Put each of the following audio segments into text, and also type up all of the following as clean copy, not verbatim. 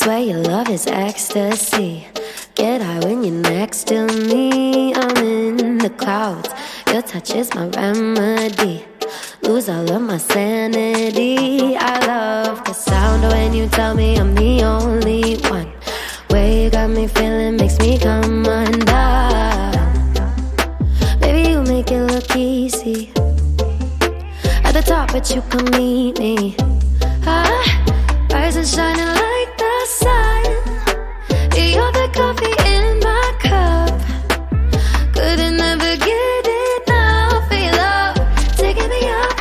Swear your love is ecstasy. Get high when you're next to me. I'm in the clouds, your touch is my remedy. Lose all of my sanity. I love the sound when you tell me I'm the only one. Way you got me feeling makes me come undone. Baby, you make it look easy. At the top, but you can meet me. Rise and shining like the sun. You're the coffee in my cup. Couldn't ever get enough of your love, taking me up.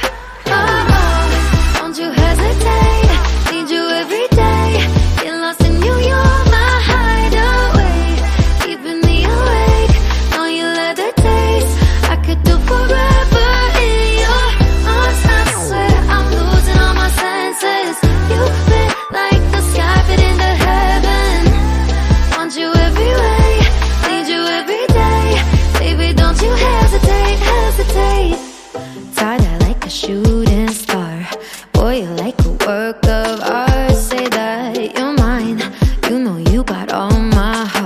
Oh, don't you hesitate. Need you every day. Get lost in you, you're my hideaway. Keeping me awake. Know you love the taste. I could do forever in your arms. I swear I'm losing all my senses. You fit like the sky fit into heaven. Want you every way, need you every day. Baby, don't you hesitate, hesitate. Tied like a shooting star. Boy, you're like a work of art. Say that you're mine. You know you got all my heart.